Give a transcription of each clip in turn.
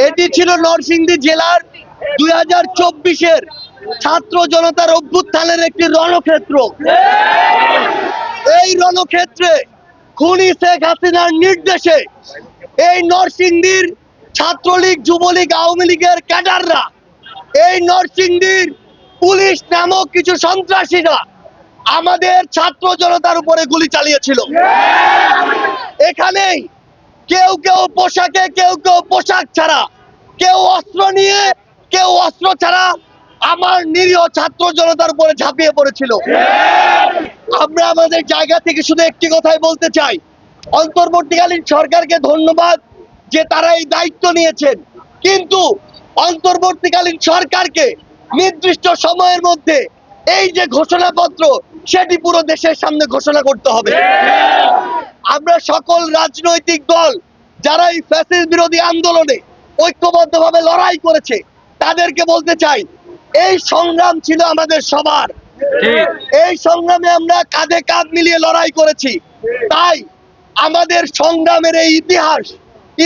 এটি ছিল নরসিংদী জেলার 2024-এর ছাত্র জনতার অভ্যুত্থানের একটি রণক্ষেত্র। এই রণক্ষেত্রে খুনি শেখ হাসিনার নির্দেশে এই নরসিংদীর ছাত্রলীগ, যুবলীগ, আওয়ামী লীগের ক্যাডাররা, এই নরসিংদীর পুলিশ নামক কিছু সন্ত্রাসীরা আমাদের ছাত্র জনতার উপরে গুলি চালিয়েছিল। এখানেই কেউ কেউ পোশাকে, কেউ কেউ পোশাক ছাড়া, কেউ অস্ত্র নিয়ে, কেউ অস্ত্র ছাড়া আমার নিরীহ ছাত্র জনতার উপরে ঝাঁপিয়ে পড়েছিল। আমরা আমাদের জায়গা থেকে শুধু একটি কথাই বলতে চাই, অন্তর্বর্তীকালীন সরকারকে ধন্যবাদ যে তারা এই দায়িত্ব নিয়েছেন, কিন্তু অন্তর্বর্তীকালীন সরকারকে নির্দিষ্ট সময়ের মধ্যে এই যে ঘোষণাপত্র সেটি পুরো দেশের সামনে ঘোষণা করতে হবে। আমরা সকল রাজনৈতিক দল যারা এই ফ্যাসিস্ট বিরোধী আন্দোলনে ঐক্যবদ্ধভাবে লড়াই করেছে তাদেরকে বলতে চাই, এই সংগ্রাম ছিল আমাদের সবার। এই সংগ্রামে আমরা কাঁধে কাঁধ মিলিয়ে লড়াই করেছি। তাই আমাদের সংগ্রামের এই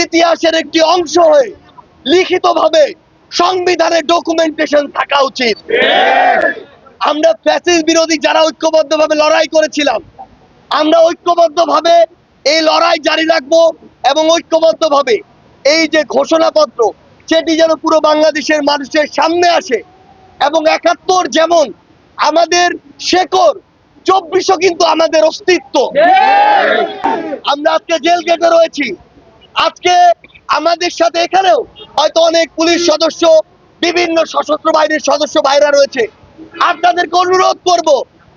ইতিহাসের একটি অংশ হয়ে লিখিতভাবে সংবিধানে ডকুমেন্টেশন থাকা উচিত। আমরা ফ্যাসিস্ট বিরোধী যারা ঐক্যবদ্ধভাবে লড়াই করেছিলাম, আমরা ঐক্যবদ্ধভাবে এই লড়াই জারি রাখবো এবং ঐক্যবদ্ধভাবে এই যে ঘোষণাপত্র সেটি যেন পুরো বাংলাদেশের মানুষের সামনে আসে। এবং ৭১ যেমন আমাদের শেকড়, ২৪ও কিন্তু আমাদের অস্তিত্ব। আমরা আজকে জেল গেটে রয়েছি, আজকে আমাদের সাথে এখানেও হয়তো অনেক পুলিশ সদস্য, বিভিন্ন সশস্ত্র বাহিনীর সদস্য ভাইরা রয়েছে। আপনাদেরকে অনুরোধ করব,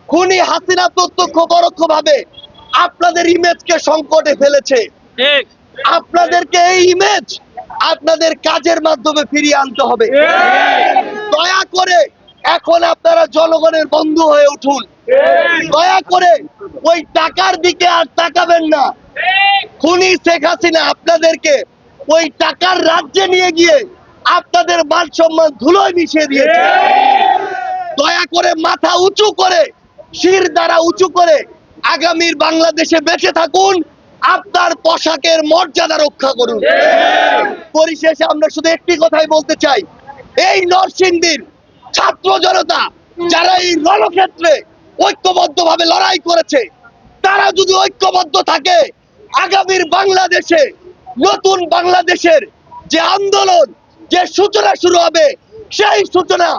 খুনি হাসিনা প্রত্যক্ষ পরোক্ষভাবে আপনাদের ইমেজকে সংকটে ফেলেছে। আপনাদেরকে এই ইমেজ আপনাদের কাজের মাধ্যমে ফিরিয়ে আনতে হবে। দয়া করে এখন আপনারা জনগণের বন্ধু হয়ে উঠুন। দয়া করে ওই টাকার দিকে আর তাকাবেন না। খুনি শেখ হাসিনা আপনাদেরকে ওই টাকার রাজ্যে নিয়ে গিয়ে আপনাদের মান সম্মান ধুলোয় মিশিয়ে দিয়েছে। দয়া করে মাথা উঁচু করে, শির দ্বারা উঁচু করে আগামীর বাংলাদেশে বেঁচে থাকুন, আপনার পোশাকের মর্যাদা রক্ষা করুন। পরিশেষে আমরা শুধু একটি কথাই বলতে চাই, এই নরসিংদীর ছাত্র জনতা যারা এই রণক্ষেত্রে ঐক্যবদ্ধভাবে লড়াই করেছে, তারা যদি ঐক্যবদ্ধ থাকে, আগামীর বাংলাদেশে, নতুন বাংলাদেশের যে আন্দোলন, যে সূচনা শুরু হবে, সেই সূচনা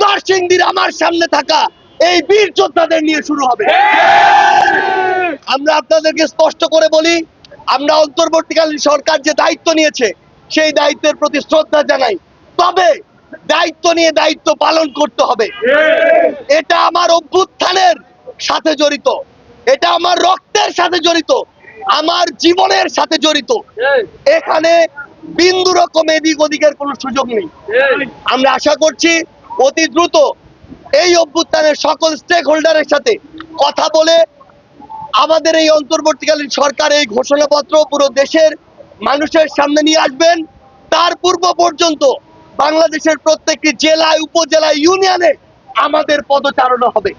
নরসিংদীর আমার সামনে থাকা এই বীর যোদ্ধাদের নিয়ে শুরু হবে। আমরা আপনাদেরকে স্পষ্ট করে বলি, আমরা অন্তর্বর্তীকালীন সরকার যে দায়িত্ব নিয়েছে সেই দায়িত্বের প্রতি শ্রদ্ধা জানাই, তবে দায়িত্ব নিয়ে দায়িত্ব পালন করতে হবে। এটা আমার অভ্যুত্থানের সাথে জড়িত, এটা আমার রক্তের সাথে জড়িত, আমার জীবনের সাথে জড়িত। এখানে বিন্দু রকম এদিক ওদিকের কোনো সুযোগ নেই। আমরা আশা করছি অতি দ্রুত এই অভ্যুত্থানের সকল স্টেক হোল্ডারের সাথে কথা বলে আমাদের এই অন্তর্বর্তীকালীন সরকার এই ঘোষণাপত্র পুরো দেশের মানুষের সামনে নিয়ে আসবেন। তার পূর্ব পর্যন্ত বাংলাদেশের প্রত্যেকটি জেলায়, উপজেলায়, ইউনিয়নে আমাদের পদচারণা হবে।